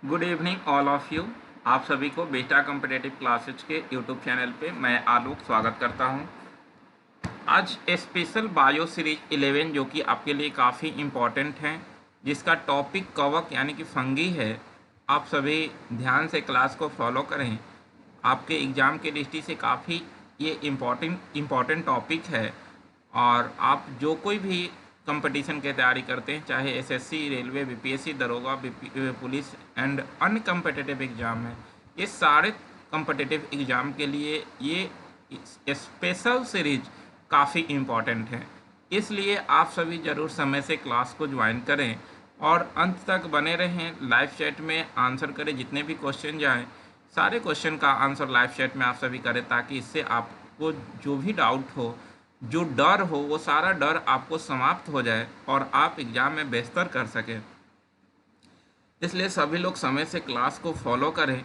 Good evening all of you. आप सभी को बेटा कॉम्पिटेटिव क्लासेज के यूट्यूब चैनल पे मैं आलोक स्वागत करता हूं। आज स्पेशल बायो सीरीज 11 जो कि आपके लिए काफ़ी इम्पॉर्टेंट है, जिसका टॉपिक कवक यानी कि फंगी है। आप सभी ध्यान से क्लास को फॉलो करें। आपके एग्ज़ाम के दृष्टि से काफ़ी ये इम्पॉर्टेंट टॉपिक है। और आप जो कोई भी कंपटीशन की तैयारी करते हैं, चाहे एसएससी, रेलवे, बीपीएससी, दरोगा, पुलिस एंड अन्य कम्पिटिटिव एग्ज़ाम है, ये सारे कम्पिटिटिव एग्ज़ाम के लिए ये स्पेशल सीरीज काफ़ी इम्पॉर्टेंट है। इसलिए आप सभी ज़रूर समय से क्लास को ज्वाइन करें और अंत तक बने रहें। लाइव चैट में आंसर करें, जितने भी क्वेश्चन जाएं सारे क्वेश्चन का आंसर लाइव चैट में आप सभी करें, ताकि इससे आपको जो भी डाउट हो, जो डर हो, वो सारा डर आपको समाप्त हो जाए और आप एग्ज़ाम में बेहतर कर सकें। इसलिए सभी लोग समय से क्लास को फॉलो करें।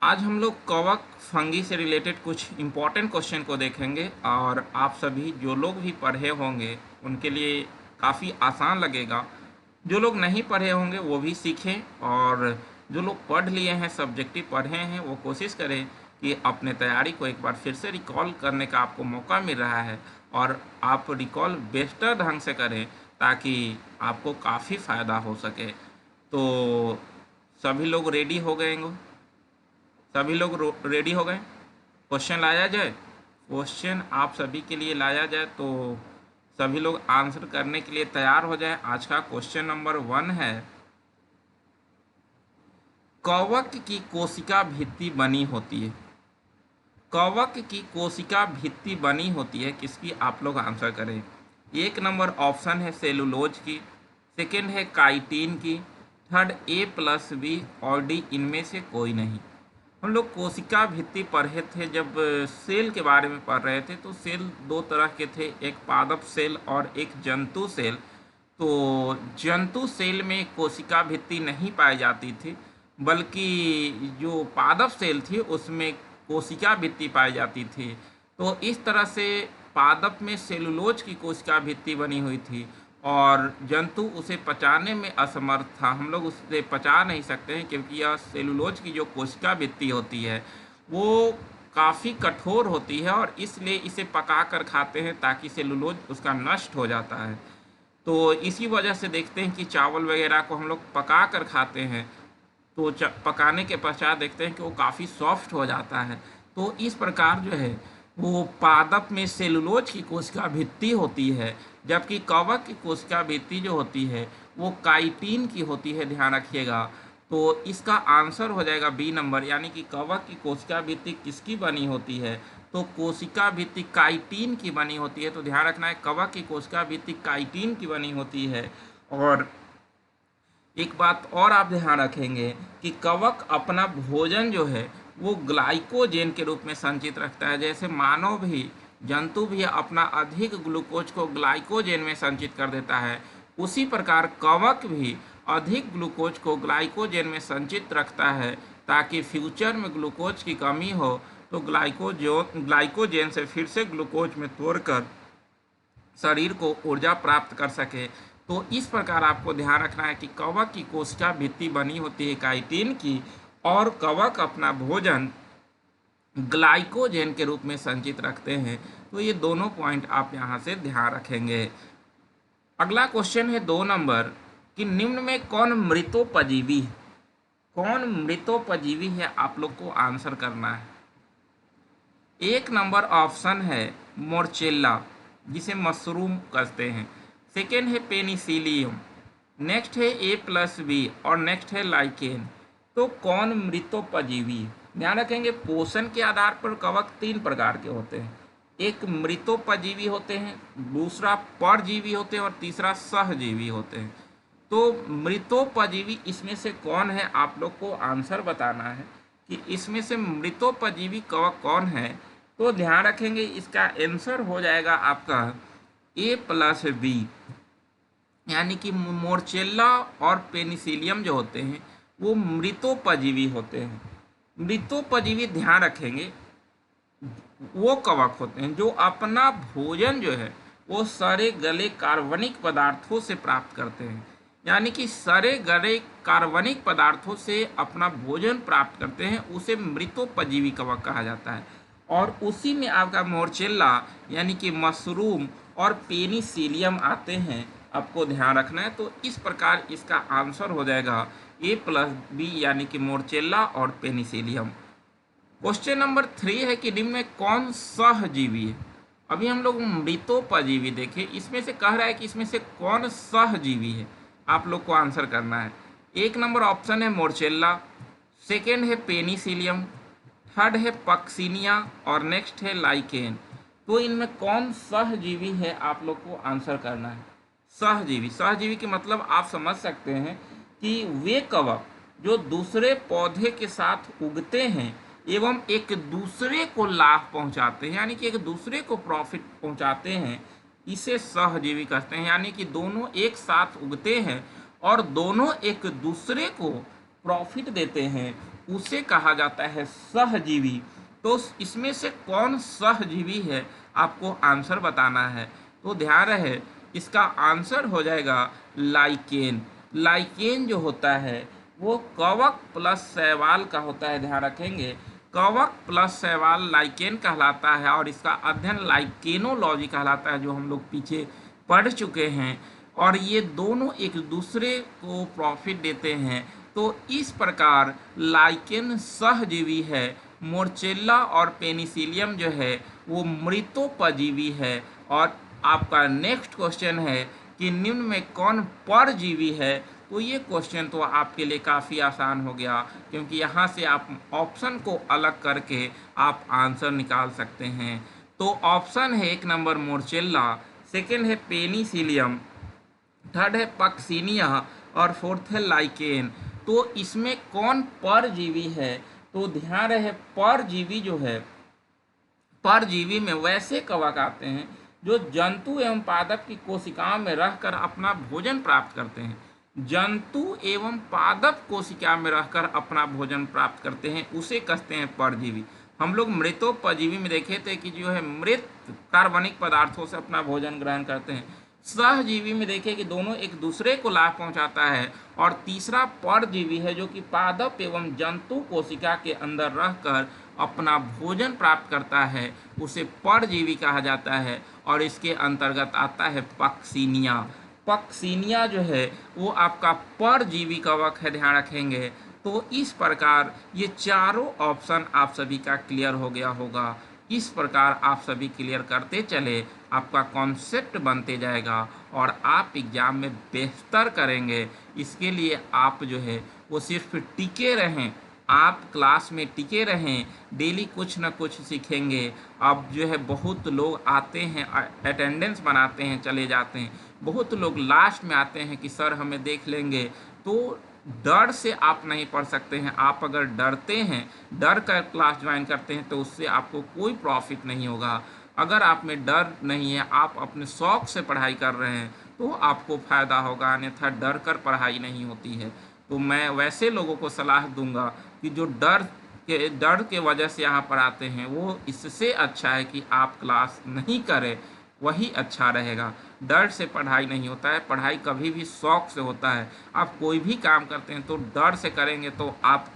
आज हम लोग कवक फंगी से रिलेटेड कुछ इम्पॉर्टेंट क्वेश्चन को देखेंगे और आप सभी जो लोग भी पढ़े होंगे उनके लिए काफ़ी आसान लगेगा। जो लोग नहीं पढ़े होंगे वो भी सीखें, और जो लोग पढ़ लिए हैं, सब्जेक्टिव पढ़े हैं, वो कोशिश करें कि अपने तैयारी को एक बार फिर से रिकॉल करने का आपको मौका मिल रहा है और आप रिकॉल बेहतर ढंग से करें, ताकि आपको काफ़ी फ़ायदा हो सके। तो सभी लोग रेडी हो गए होंगे? सभी लोग रेडी हो गए? क्वेश्चन लाया जाए, क्वेश्चन आप सभी के लिए लाया जाए, तो सभी लोग आंसर करने के लिए तैयार हो जाए। आज का क्वेश्चन नंबर 1 है, कवक की कोशिका भित्ति बनी होती है। कवक की कोशिका भित्ति बनी होती है किसकी? आप लोग आंसर करें। एक नंबर ऑप्शन है सेलुलोज की, सेकेंड है काइटिन की, थर्ड ए प्लस बी और डी इनमें से कोई नहीं। हम लोग कोशिका भित्ति पढ़े थे, जब सेल के बारे में पढ़ रहे थे, तो सेल दो तरह के थे, एक पादप सेल और एक जंतु सेल। तो जंतु सेल में कोशिका भित्ति नहीं पाई जाती थी, बल्कि जो पादप सेल थी उसमें कोशिका भित्ति पाई जाती थी। तो इस तरह से पादप में सेलुलोज की कोशिका भित्ति बनी हुई थी और जंतु उसे पचाने में असमर्थ था। हम लोग उसे पचा नहीं सकते हैं, क्योंकि यह सेलुलोज की जो कोशिका भित्ति होती है वो काफ़ी कठोर होती है, और इसलिए इसे पका कर खाते हैं ताकि सेलुलोज उसका नष्ट हो जाता है। तो इसी वजह से देखते हैं कि चावल वगैरह को हम लोग पका कर खाते हैं, तो पकाने के पश्चात देखते हैं कि वो काफ़ी सॉफ्ट हो जाता है। तो इस प्रकार जो है वो पादप में सेलुलोज की कोशिका भित्ति होती है, जबकि कवक की कोशिका भित्ति जो होती है वो काइटिन की होती है। ध्यान रखिएगा। तो इसका आंसर हो जाएगा बी नंबर, यानी कि कवक की कोशिका भित्ति किसकी बनी होती है? तो कोशिका भित्ति काइटिन की बनी होती है। तो ध्यान रखना है, कवक की कोशिका भित्ति काइटिन की बनी होती है। और एक बात और आप ध्यान रखेंगे कि कवक अपना भोजन जो है वो ग्लाइकोजेन के रूप में संचित रखता है। जैसे मानव भी, जंतु भी अपना अधिक ग्लूकोज को ग्लाइकोजेन में संचित कर देता है, उसी प्रकार कवक भी अधिक ग्लूकोज को ग्लाइकोजेन में संचित रखता है, ताकि फ्यूचर में ग्लूकोज की कमी हो तो ग्लाइकोजेन से फिर से ग्लूकोज में तोड़कर शरीर को ऊर्जा प्राप्त कर सके। तो इस प्रकार आपको ध्यान रखना है कि कवक की कोशिका भित्ति बनी होती है काइटिन की, और कवक अपना भोजन ग्लाइकोजेन के रूप में संचित रखते हैं। तो ये दोनों पॉइंट आप यहाँ से ध्यान रखेंगे। अगला क्वेश्चन है 2 नंबर, कि निम्न में कौन मृतोपजीवी है? कौन मृतोपजीवी है? आप लोग को आंसर करना है। एक नंबर ऑप्शन है मोर्चेला, जिसे मशरूम कहते हैं। सेकेंड है पेनिसिलियम, नेक्स्ट है ए प्लस बी और नेक्स्ट है लाइकेन। तो कौन मृतोपजीवी है? ध्यान रखेंगे, पोषण के आधार पर कवक 3 प्रकार के होते हैं। एक मृतोपजीवी होते हैं, दूसरा परजीवी होते हैं और तीसरा सहजीवी होते हैं। तो मृतोपजीवी इसमें से कौन है? आप लोग को आंसर बताना है कि इसमें से मृतोपजीवी कवक कौन है। तो ध्यान रखेंगे, इसका आंसर हो जाएगा आपका ए प्लस बी, यानी कि मोर्चेला और पेनिसिलियम जो होते हैं वो मृतोपजीवी होते हैं। मृतोपजीवी ध्यान रखेंगे वो कवक होते हैं जो अपना भोजन जो है वो सड़े गले कार्बनिक पदार्थों से प्राप्त करते हैं। यानी कि सड़े गले कार्बनिक पदार्थों से अपना भोजन प्राप्त करते हैं, उसे मृतोपजीवी कवक कहा जाता है। और उसी में आपका मोर्चेला यानी कि मशरूम और पेनिसिलियम आते हैं, आपको ध्यान रखना है। तो इस प्रकार इसका आंसर हो जाएगा A+B यानी कि मोर्चेला और पेनिसिलियम। क्वेश्चन नंबर 3 है कि निम्न में कौन सहजीवी है। अभी हम लोग मृतोपजीवी देखें, इसमें से कह रहा है कि इसमें से कौन सहजीवी है, आप लोग को आंसर करना है। 1 नंबर ऑप्शन है मोर्चेला, सेकेंड है पेनिसिलियम, थर्ड है पक्सिनिया और नेक्स्ट है लाइकेन। तो इनमें कौन सहजीवी है, आप लोग को आंसर करना है। सहजीवी, सहजीवी के मतलब आप समझ सकते हैं कि वे कवक जो दूसरे पौधे के साथ उगते हैं एवं एक दूसरे को लाभ पहुंचाते हैं, यानी कि एक दूसरे को प्रॉफिट पहुंचाते हैं, इसे सहजीवी कहते हैं। यानी कि दोनों एक साथ उगते हैं और दोनों एक दूसरे को प्रॉफिट देते हैं, उसे कहा जाता है सहजीवी। तो इसमें से कौन सहजीवी है, आपको आंसर बताना है। तो ध्यान रहे, इसका आंसर हो जाएगा लाइकेन। लाइकेन जो होता है वो कवक प्लस शैवाल का होता है, ध्यान रखेंगे। कवक प्लस शैवाल लाइकेन कहलाता है और इसका अध्ययन लाइकेनोलॉजी कहलाता है, जो हम लोग पीछे पढ़ चुके हैं। और ये दोनों एक दूसरे को प्रॉफिट देते हैं। तो इस प्रकार लाइकेन सहजीवी है, मोर्चेला और पेनिसिलियम जो है वो मृतोपजीवी है। और आपका नेक्स्ट क्वेश्चन है कि निम्न में कौन परजीवी है। तो ये क्वेश्चन तो आपके लिए काफ़ी आसान हो गया, क्योंकि यहाँ से आप ऑप्शन को अलग करके आप आंसर निकाल सकते हैं। तो ऑप्शन है 1 नंबर मोर्चेला, सेकेंड है पेनिसिलियम, थर्ड है पक्सिनिया और फोर्थ है लाइकेन। तो इसमें कौन परजीवी है, तो ध्यान रहे परजीवी जो है, परजीवी में वैसे कवक आते हैं जो जंतु एवं पादप की कोशिकाओं में रहकर अपना भोजन प्राप्त करते हैं। जंतु एवं पादप कोशिका में रहकर अपना भोजन प्राप्त करते हैं, उसे कहते हैं परजीवी। हम लोग मृतोपजीवी में देखे थे कि जो है मृत कार्बनिक पदार्थों से अपना भोजन ग्रहण करते हैं। सहजीवी में देखे कि दोनों एक दूसरे को लाभ पहुंचाता है। और तीसरा परजीवी है जो कि पादप एवं जंतु कोशिका के अंदर रहकर अपना भोजन प्राप्त करता है, उसे परजीवी कहा जाता है। और इसके अंतर्गत आता है पक्सिनिया। पक्सिनिया जो है वो आपका परजीवी कवक है, ध्यान रखेंगे। तो इस प्रकार ये चारों ऑप्शन आप सभी का क्लियर हो गया होगा। इस प्रकार आप सभी क्लियर करते चले, आपका कॉन्सेप्ट बनते जाएगा और आप एग्जाम में बेहतर करेंगे। इसके लिए आप जो है वो सिर्फ टिके रहें, आप क्लास में टिके रहें, डेली कुछ ना कुछ सीखेंगे। अब जो है बहुत लोग आते हैं, अटेंडेंस बनाते हैं, चले जाते हैं। बहुत लोग लास्ट में आते हैं कि सर हमें देख लेंगे। तो डर से आप नहीं पढ़ सकते हैं। आप अगर डरते हैं, डर कर क्लास ज्वाइन करते हैं, तो उससे आपको कोई प्रॉफिट नहीं होगा। अगर आप में डर नहीं है, आप अपने शौक़ से पढ़ाई कर रहे हैं, तो आपको फ़ायदा होगा, अन्यथा डर कर पढ़ाई नहीं होती है। तो मैं वैसे लोगों को सलाह दूंगा कि जो डर के वजह से यहाँ पर आते हैं, वो इससे अच्छा है कि आप क्लास नहीं करें, वही अच्छा रहेगा। डर से पढ़ाई नहीं होता है, पढ़ाई कभी भी शौक़ से होता है। आप कोई भी काम करते हैं तो डर से करेंगे तो आप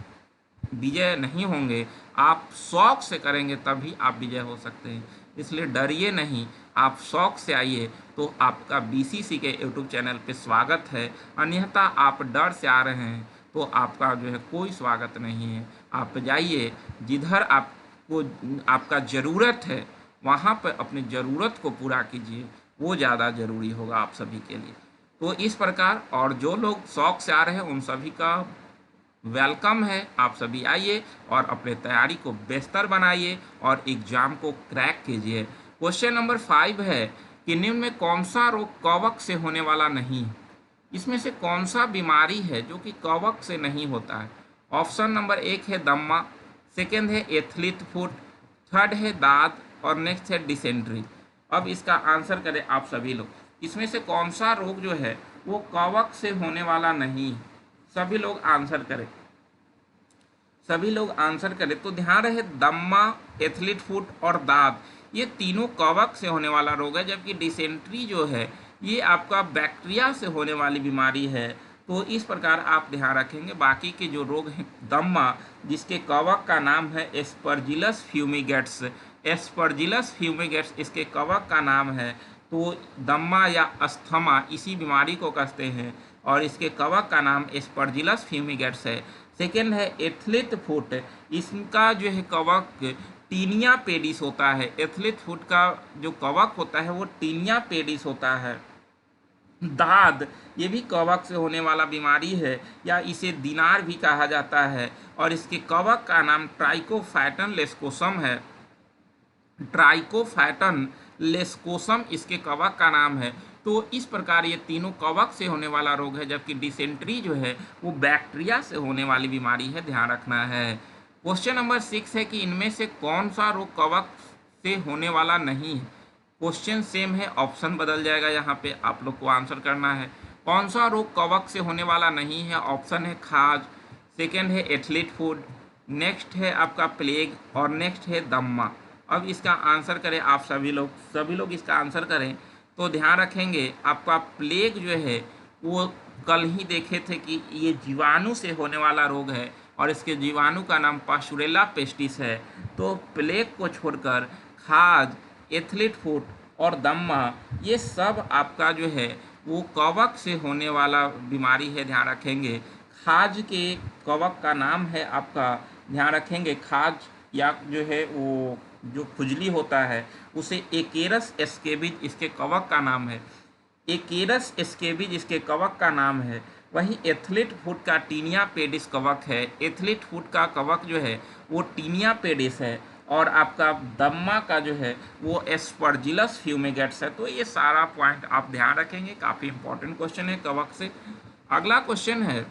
विजय नहीं होंगे, आप शौक़ से करेंगे तभी आप विजय हो सकते हैं। इसलिए डरिए नहीं, आप शौक़ से आइए। तो आपका BCC के YouTube चैनल पे स्वागत है। अन्यथा आप डर से आ रहे हैं तो आपका जो है कोई स्वागत नहीं है। आप जाइए, जिधर आपको आपका ज़रूरत है वहाँ पर अपनी ज़रूरत को पूरा कीजिए, वो ज़्यादा ज़रूरी होगा आप सभी के लिए। तो इस प्रकार, और जो लोग शौक़ से आ रहे हैं उन सभी का वेलकम है। आप सभी आइए और अपने तैयारी को बेहतर बनाइए और एग्ज़ाम को क्रैक कीजिए। क्वेश्चन नंबर 5 है कि निम्न में कौन सा रोग कवक से होने वाला नहीं है। इसमें से कौन सा बीमारी है जो कि कवक से नहीं होता है। ऑप्शन नंबर 1 है दम्मा, सेकेंड है एथलीट फुट, थर्ड है दाद और नेक्स्ट है डिसेंट्री। अब इसका आंसर करें आप सभी लोग, इसमें से कौन सा रोग जो है वो कवक से होने वाला नहीं। सभी लोग आंसर करें, सभी लोग आंसर करें। तो ध्यान रहे, दम्मा, एथलीट फुट और दाद, ये तीनों कवक से होने वाला रोग है, जबकि डिसेंट्री जो है ये आपका बैक्टीरिया से होने वाली बीमारी है। तो इस प्रकार आप ध्यान रखेंगे। बाकी के जो रोग हैं, दम्मा जिसके कवक का नाम है एस्परजिलस फ्यूमिगेट्स, एस्परजिलस फ्यूमिगेट्स इसके कवक का नाम है। तो दम्मा या अस्थमा इसी बीमारी को कहते हैं और इसके कवक का नाम एस्परजिलस फ्यूमिगेट्स है। सेकेंड है एथलीट फुट, इसका जो है कवक टीनिया पेडिस होता है। एथलीट फुट का जो कवक होता है वो टीनिया पेडिस होता है। दाद ये भी कवक से होने वाला बीमारी है या इसे दिनार भी कहा जाता है और इसके कवक का नाम ट्राइकोफैटन लेस्कोसम है। ट्राइकोफैटन लेस्कोसम इसके कवक का नाम है। तो इस प्रकार ये तीनों कवक से होने वाला रोग है, जबकि डिसेंट्री जो है वो बैक्टीरिया से होने वाली बीमारी है, ध्यान रखना है। क्वेश्चन नंबर 6 है कि इनमें से कौन सा रोग कवक से होने वाला नहीं है। क्वेश्चन सेम है, ऑप्शन बदल जाएगा, यहाँ पे आप लोग को आंसर करना है। कौन सा रोग कवक से होने वाला नहीं है? ऑप्शन है खाज, सेकेंड है एथलीट फुट, नेक्स्ट है आपका प्लेग और नेक्स्ट है दम्मा। अब इसका आंसर करें आप सभी लोग इसका आंसर करें तो ध्यान रखेंगे आपका प्लेग जो है वो कल ही देखे थे कि ये जीवाणु से होने वाला रोग है और इसके जीवाणु का नाम पास्चुरेला पेस्टिस है। तो प्लेग को छोड़कर खाज, एथलीट फुट और दम्मा ये सब आपका जो है वो कवक से होने वाला बीमारी है, ध्यान रखेंगे। खाज के कवक का नाम है आपका, ध्यान रखेंगे, खाज या जो है वो जो खुजली होता है उसे एकेरस एस्केबिज इसके कवक का नाम है। एकेरस एस्केबिज इसके कवक का नाम है। वहीं एथलीट फुट का टीनिया पेडिस कवक है। एथलीट फुट का कवक जो है वो टीनिया पेडिस है और आपका दम्मा का जो है वो एस्परजिलस फ्यूमिगेट्स है। तो ये सारा पॉइंट आप ध्यान रखेंगे, काफ़ी इंपॉर्टेंट क्वेश्चन है कवक से। अगला क्वेश्चन है,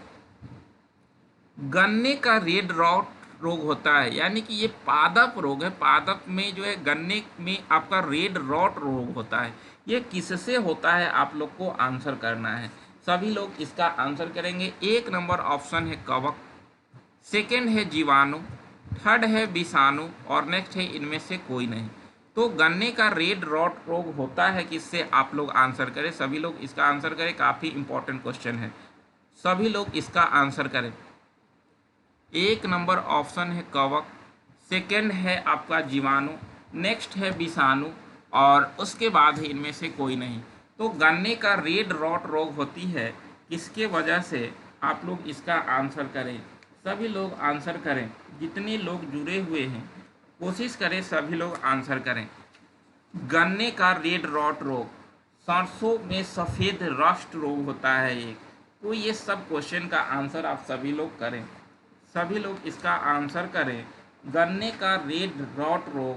गन्ने का रेड रॉट रोग होता है, यानी कि ये पादप रोग है। पादप में जो है गन्ने में आपका रेड रॉट रोग होता है। ये किससे होता है आप लोग को आंसर करना है। सभी लोग इसका आंसर करेंगे। एक नंबर ऑप्शन है कवक, सेकेंड है जीवाणु, थर्ड है विषाणु और नेक्स्ट है इनमें से कोई नहीं। तो गन्ने का रेड रॉट रोग होता है किससे, आप लोग आंसर करें। सभी लोग इसका आंसर करें, काफ़ी इंपॉर्टेंट क्वेश्चन है, सभी लोग इसका आंसर करें। एक नंबर ऑप्शन है कवक, सेकेंड है आपका जीवाणु, नेक्स्ट है विषाणु और उसके बाद है इनमें से कोई नहीं। तो गन्ने का रेड रॉट रोग होती है किसके वजह से, आप लोग इसका आंसर करें। सभी लोग आंसर करें, जितने लोग जुड़े हुए हैं कोशिश करें सभी लोग आंसर करें। गन्ने का रेड रॉट रोग, सरसों में सफ़ेद रस्ट रोग होता है एक। तो ये सब क्वेश्चन का आंसर आप सभी लोग करें, सभी लोग इसका आंसर करें। गन्ने का रेड रॉट रोग,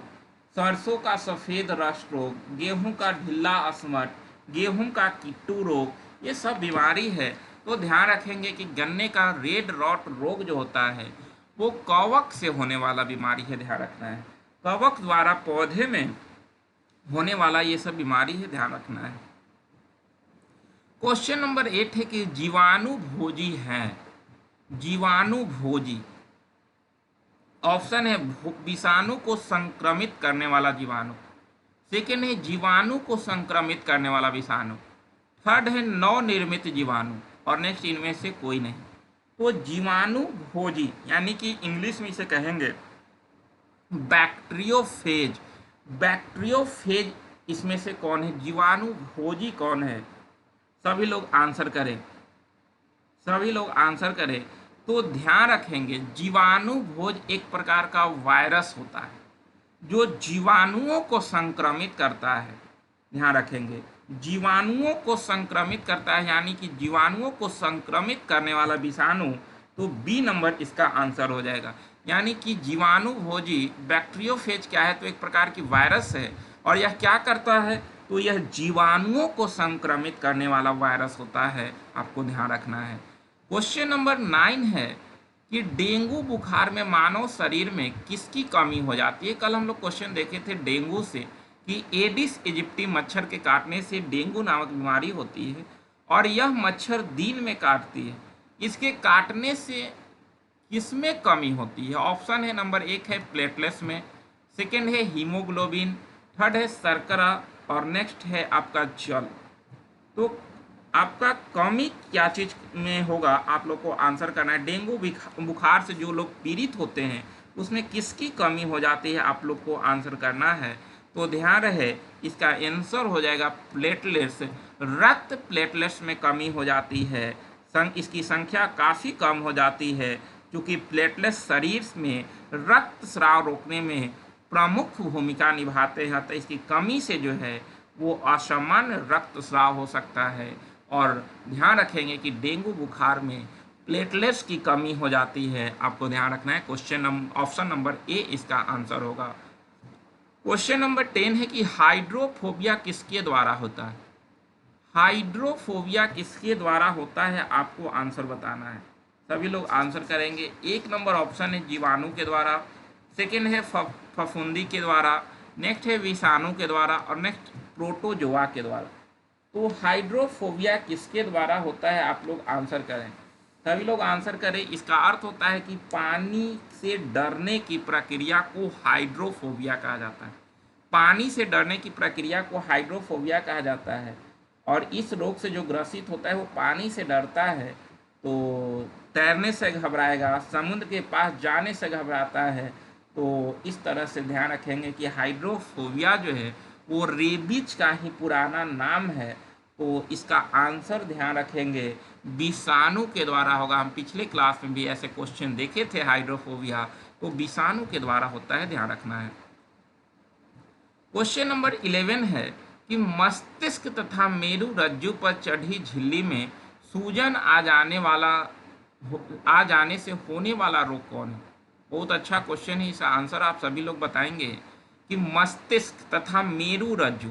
सरसों का सफ़ेद रस्ट रोग, गेहूं का ढिल्ला असमट, गेहूं का किट्टू रोग, ये सब बीमारी है। तो ध्यान रखेंगे कि गन्ने का रेड रॉट रोग जो होता है वो कवक से होने वाला बीमारी है, ध्यान रखना है। कवक द्वारा पौधे में होने वाला ये सब बीमारी है, ध्यान रखना है। क्वेश्चन नंबर 8 है कि जीवाणु भोजी हैं। जीवाणु भोजी, ऑप्शन है विषाणु को संक्रमित करने वाला जीवाणु, सेकेंड है जीवाणु को संक्रमित करने वाला विषाणु, थर्ड है नवनिर्मित जीवाणु और नेक्स्ट इनमें से कोई नहीं। तो जीवाणु भोजी यानी कि इंग्लिश में इसे कहेंगे बैक्टीरियोफेज। बैक्टीरियोफेज इसमें से कौन है, जीवाणु भोजी कौन है, सभी लोग आंसर करें, सभी लोग आंसर करें। तो ध्यान रखेंगे जीवाणु भोज एक प्रकार का वायरस होता है जो जीवाणुओं को संक्रमित करता है, ध्यान रखेंगे जीवाणुओं को संक्रमित करता है, यानी कि जीवाणुओं को संक्रमित करने वाला विषाणु। तो बी नंबर इसका आंसर हो जाएगा। यानी कि जीवाणु भोजी बैक्टीरियोफेज क्या है, तो एक प्रकार की वायरस है और यह क्या करता है, तो यह जीवाणुओं को संक्रमित करने वाला वायरस होता है, आपको ध्यान रखना है। क्वेश्चन नंबर 9 है कि डेंगू बुखार में मानव शरीर में किसकी कमी हो जाती है। कल हम लोग क्वेश्चन देखे थे डेंगू से कि एडिस इजिप्टी मच्छर के काटने से डेंगू नामक बीमारी होती है और यह मच्छर दिन में काटती है। इसके काटने से किसमें कमी होती है। ऑप्शन है नंबर 1 है प्लेटलेट्स में, सेकेंड है हीमोग्लोबिन, थर्ड है शर्करा और नेक्स्ट है आपका जल। तो आपका कमी क्या चीज में होगा, आप लोग को आंसर करना है। डेंगू बुखार से जो लोग पीड़ित होते हैं उसमें किसकी कमी हो जाती है, आप लोग को आंसर करना है। तो ध्यान रहे इसका आंसर हो जाएगा प्लेटलेट्स। रक्त प्लेटलेट्स में कमी हो जाती है, इसकी संख्या काफ़ी कम हो जाती है, क्योंकि प्लेटलेट्स शरीर में रक्त स्राव रोकने में प्रमुख भूमिका निभाते हैं। तो इसकी कमी से जो है वो असामान्य रक्तस्राव हो सकता है। और ध्यान रखेंगे कि डेंगू बुखार में प्लेटलेट्स की कमी हो जाती है, आपको ध्यान रखना है। ऑप्शन नंबर ए इसका आंसर होगा। क्वेश्चन नंबर 10 है कि हाइड्रोफोबिया किसके द्वारा होता है। हाइड्रोफोबिया किसके द्वारा होता है, आपको आंसर बताना है। सभी लोग आंसर करेंगे। एक नंबर ऑप्शन है जीवाणु के द्वारा, सेकेंड है फफूंदी के द्वारा, नेक्स्ट है विषाणु के द्वारा, और नेक्स्ट प्रोटोजोआ के द्वारा। तो हाइड्रोफोबिया किसके द्वारा होता है, आप लोग आंसर करें। सभी लोग आंसर करें। इसका अर्थ होता है कि पानी से डरने की प्रक्रिया को हाइड्रोफोबिया कहा जाता है। पानी से डरने की प्रक्रिया को हाइड्रोफोबिया कहा जाता है। और इस रोग से जो ग्रसित होता है वो पानी से डरता है, तो तैरने से घबराएगा, समुद्र के पास जाने से घबराता है। तो इस तरह से ध्यान रखेंगे कि हाइड्रोफोबिया जो है वो रेबीज का ही पुराना नाम है। तो इसका आंसर ध्यान रखेंगे विषाणु के द्वारा होगा। हम पिछले क्लास में भी ऐसे क्वेश्चन देखे थे हाइड्रोफोबिया, तो विषाणु के द्वारा होता है, ध्यान रखना है। क्वेश्चन नंबर 11 है कि मस्तिष्क तथा मेरु रज्जु पर चढ़ी झिल्ली में सूजन आ जाने से होने वाला रोग कौन है। बहुत अच्छा क्वेश्चन है। इसका आंसर आप सभी लोग बताएंगे कि मस्तिष्क तथा मेरु रज्जु,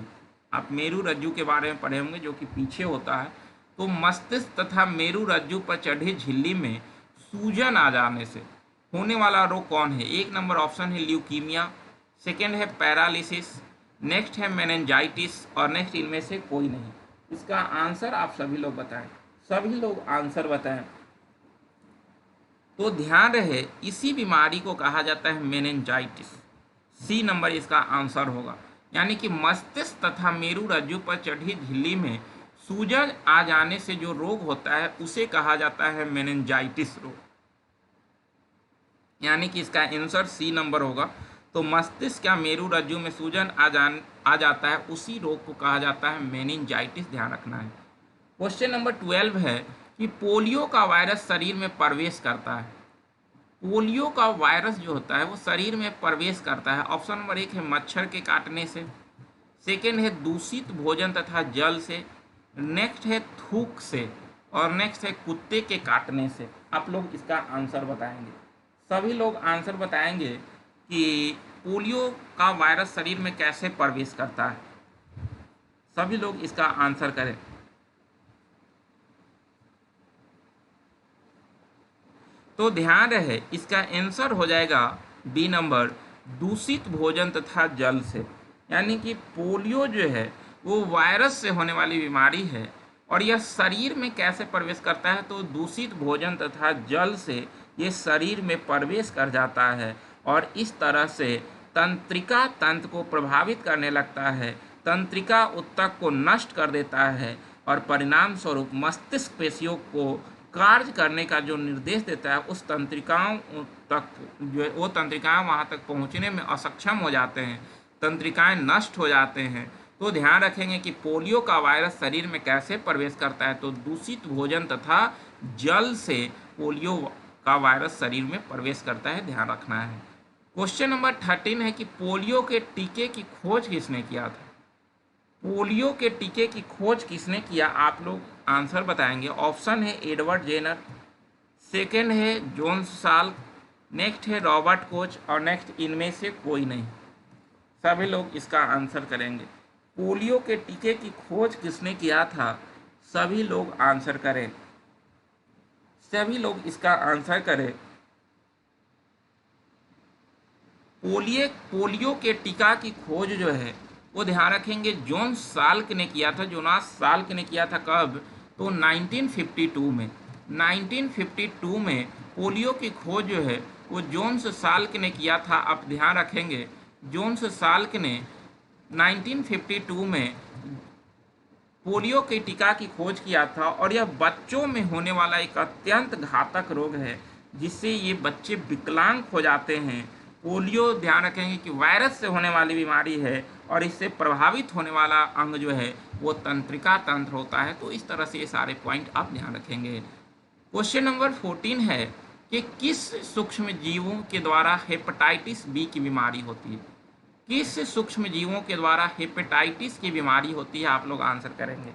आप मेरु रज्जु के बारे में पढ़े होंगे जो कि पीछे होता है। तो मस्तिष्क तथा मेरु रज्जु पर चढ़ी झिल्ली में सूजन आ जाने से होने वाला रोग कौन है। एक नंबर ऑप्शन है ल्यूकीमिया, सेकेंड है पैरालिसिस, नेक्स्ट है मेनिंजाइटिस, और नेक्स्ट इनमें से कोई नहीं। इसका आंसर आप सभी लोग बताएं। सभी लोग आंसर बताएं। तो ध्यान रहे इसी बीमारी को कहा जाता है मेनिंजाइटिस। सी नंबर इसका आंसर होगा। यानी कि मस्तिष्क तथा मेरु रज्जु पर चढ़ी झिल्ली में सूजन आ जाने से जो रोग होता है उसे कहा जाता है मेनिंजाइटिस रोग। यानी कि इसका आंसर सी नंबर होगा। तो मस्तिष्क या मेरु रज्जु में सूजन आ जाता है, उसी रोग को कहा जाता है मेनिंजाइटिस, ध्यान रखना है। क्वेश्चन नंबर 12 है कि पोलियो का वायरस शरीर में प्रवेश करता है। पोलियो का वायरस जो होता है वो शरीर में प्रवेश करता है। ऑप्शन नंबर 1 है मच्छर के काटने से, सेकेंड है दूषित भोजन तथा जल से, नेक्स्ट है थूक से, और नेक्स्ट है कुत्ते के काटने से। आप लोग इसका आंसर बताएंगे। सभी लोग आंसर बताएंगे कि पोलियो का वायरस शरीर में कैसे प्रवेश करता है। सभी लोग इसका आंसर करें। तो ध्यान रहे इसका आंसर हो जाएगा बी नंबर, दूषित भोजन तथा जल से। यानी कि पोलियो जो है वो वायरस से होने वाली बीमारी है, और यह शरीर में कैसे प्रवेश करता है, तो दूषित भोजन तथा जल से ये शरीर में प्रवेश कर जाता है, और इस तरह से तंत्रिका तंत्र को प्रभावित करने लगता है, तंत्रिका ऊतक को नष्ट कर देता है, और परिणाम स्वरूप मस्तिष्क पेशियों को कार्य करने का जो निर्देश देता है उस तंत्रिकाओं तक जो वो तंत्रिकाएं वहां तक पहुंचने में असक्षम हो जाते हैं, तंत्रिकाएं नष्ट हो जाते हैं। तो ध्यान रखेंगे कि पोलियो का वायरस शरीर में कैसे प्रवेश करता है, तो दूषित भोजन तथा जल से पोलियो का वायरस शरीर में प्रवेश करता है, ध्यान रखना है। क्वेश्चन नंबर 13 है कि पोलियो के टीके की खोज किसने किया था। पोलियो के टीके की खोज किसने किया, आप लोग आंसर बताएंगे। ऑप्शन है एडवर्ड जेनर, सेकेंड है जोन्स साल्क, नेक्स्ट है रॉबर्ट कोच, और नेक्स्ट इनमें से कोई नहीं। सभी लोग इसका आंसर करेंगे। पोलियो के टीके की खोज किसने किया था, सभी लोग आंसर करें। सभी लोग इसका आंसर करें। पोलियो के टीका की खोज जो है वो ध्यान रखेंगे जोन्स साल्क ने किया था। जोनास साल्क ने किया था कब, तो 1952 में। 1952 में पोलियो की खोज जो है वो जोन्स साल्क ने किया था। आप ध्यान रखेंगे जोन्स साल्क ने 1952 में पोलियो के टीका की खोज किया था और यह बच्चों में होने वाला एक अत्यंत घातक रोग है जिससे ये बच्चे विकलांग हो जाते हैं। पोलियो ध्यान रखेंगे कि वायरस से होने वाली बीमारी है और इससे प्रभावित होने वाला अंग जो है वो तंत्रिका तंत्र होता है। तो इस तरह से ये सारे पॉइंट आप ध्यान रखेंगे। क्वेश्चन नंबर 14 है कि किस सूक्ष्म जीवों के द्वारा हेपेटाइटिस बी की बीमारी होती है। किस सूक्ष्म जीवों के द्वारा हेपेटाइटिस की बीमारी होती है, आप लोग आंसर करेंगे।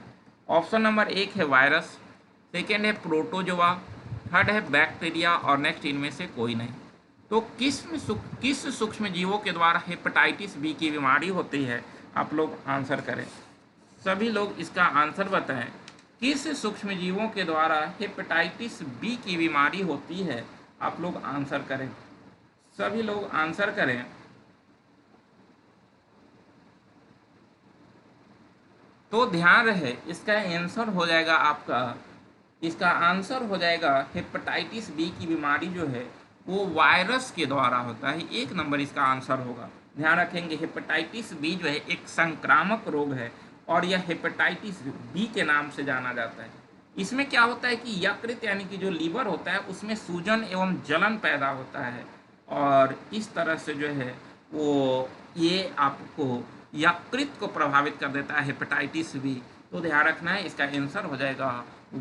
ऑप्शन नंबर 1 है वायरस, सेकेंड है प्रोटोजोआ, थर्ड है बैक्टीरिया और नेक्स्ट इनमें से कोई नहीं। तो किस सूक्ष्म जीवों के द्वारा हेपेटाइटिस बी की बीमारी होती है, आप लोग आंसर करें। सभी लोग इसका आंसर बताएं। किस सूक्ष्म जीवों के द्वारा हेपेटाइटिस बी की बीमारी होती है, आप लोग आंसर करें। सभी लोग आंसर करें। तो ध्यान रहे इसका आंसर हो जाएगा इसका आंसर हो जाएगा हेपेटाइटिस बी की बीमारी जो है वो वायरस के द्वारा होता है। 1 नंबर इसका आंसर होगा। ध्यान रखेंगे हेपेटाइटिस बी जो है एक संक्रामक रोग है और यह हेपेटाइटिस बी के नाम से जाना जाता है। इसमें क्या होता है कि यकृत यानी कि जो लीवर होता है उसमें सूजन एवं जलन पैदा होता है और इस तरह से जो है वो ये आपको यकृत को प्रभावित कर देता है हेपेटाइटिस बी। तो ध्यान रखना है इसका आंसर हो जाएगा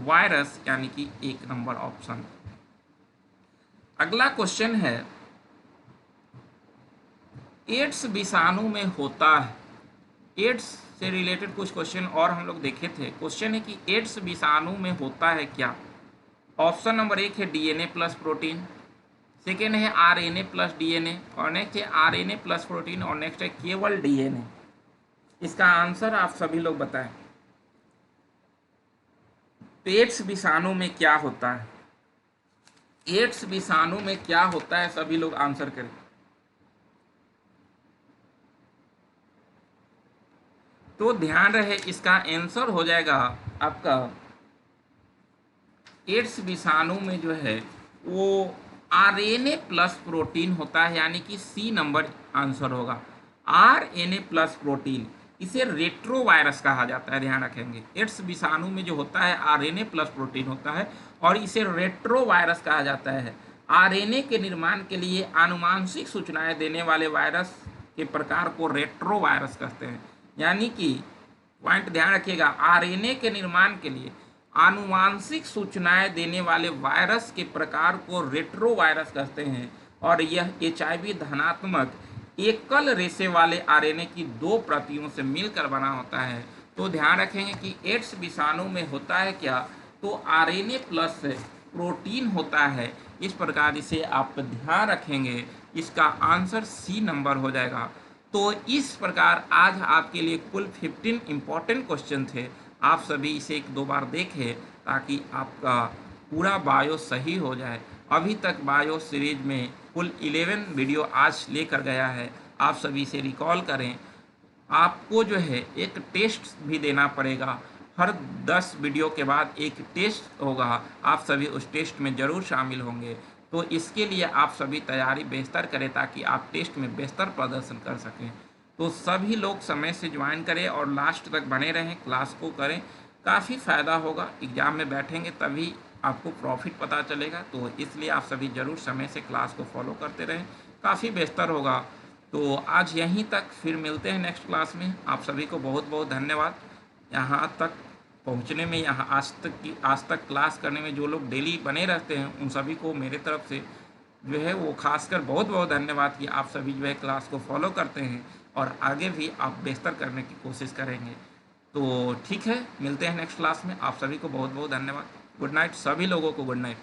वायरस यानी कि 1 नंबर ऑप्शन। अगला क्वेश्चन है एड्स विषाणु में होता है। एड्स से रिलेटेड कुछ क्वेश्चन और हम लोग देखे थे। क्वेश्चन है कि एड्स विषाणु में होता है क्या। ऑप्शन नंबर 1 है डीएनए प्लस प्रोटीन, सेकेंड है आरएनए प्लस डीएनए और नेक्स्ट है आरएनए प्लस प्रोटीन और नेक्स्ट है केवल डीएनए। इसका आंसर आप सभी लोग बताएं। एड्स विषाणु में क्या होता है, एड्स विषाणु में क्या होता है, सभी लोग आंसर करें। तो ध्यान रहे इसका आंसर हो जाएगा आपका एड्स विषाणु में जो है वो आरएनए प्लस प्रोटीन होता है यानी कि सी नंबर आंसर होगा। आरएनए प्लस प्रोटीन, इसे रेट्रो वायरस कहा जाता है। ध्यान रखेंगे एड्स विषाणु में जो होता है आरएनए प्लस प्रोटीन होता है और इसे रेट्रो वायरस कहा जाता है। आरएनए के निर्माण के लिए आनुवांशिक सूचनाएं देने वाले वायरस के प्रकार को रेट्रो वायरस कहते हैं। यानी कि पॉइंट ध्यान रखिएगा, आरएनए के निर्माण के लिए आनुवांशिक सूचनाएं देने वाले वायरस के प्रकार को रेट्रो वायरस कहते हैं और यह एचआईवी धनात्मक एकल रेशे वाले आरएनए की 2 प्रतियों से मिलकर बना होता है। तो ध्यान रखेंगे कि एड्स विषाणु में होता है क्या, तो आरएनए प्लस प्रोटीन होता है। इस प्रकार इसे आप ध्यान रखेंगे, इसका आंसर सी नंबर हो जाएगा। तो इस प्रकार आज आपके लिए कुल 15 इम्पॉर्टेंट क्वेश्चन थे। आप सभी इसे 1-2 बार देखें ताकि आपका पूरा बायो सही हो जाए। अभी तक बायो सीरीज में कुल 11 वीडियो आज लेकर गया है। आप सभी से रिकॉल करें। आपको जो है एक टेस्ट भी देना पड़ेगा। हर 10 वीडियो के बाद एक टेस्ट होगा, आप सभी उस टेस्ट में ज़रूर शामिल होंगे। तो इसके लिए आप सभी तैयारी बेहतर करें ताकि आप टेस्ट में बेहतर प्रदर्शन कर सकें। तो सभी लोग समय से ज्वाइन करें और लास्ट तक बने रहें, क्लास को करें, काफ़ी फ़ायदा होगा। एग्ज़ाम में बैठेंगे तभी आपको प्रॉफिट पता चलेगा। तो इसलिए आप सभी ज़रूर समय से क्लास को फॉलो करते रहें, काफ़ी बेहतर होगा। तो आज यहीं तक, फिर मिलते हैं नेक्स्ट क्लास में। आप सभी को बहुत बहुत धन्यवाद यहाँ तक पहुँचने में, यहाँ आज तक क्लास करने में जो लोग डेली बने रहते हैं उन सभी को मेरे तरफ से जो है वो खासकर बहुत बहुत धन्यवाद कि आप सभी जो है क्लास को फॉलो करते हैं और आगे भी आप बेहतर करने की कोशिश करेंगे। तो ठीक है, मिलते हैं नेक्स्ट क्लास में। आप सभी को बहुत बहुत धन्यवाद। गुड नाइट, सभी लोगों को गुड नाइट।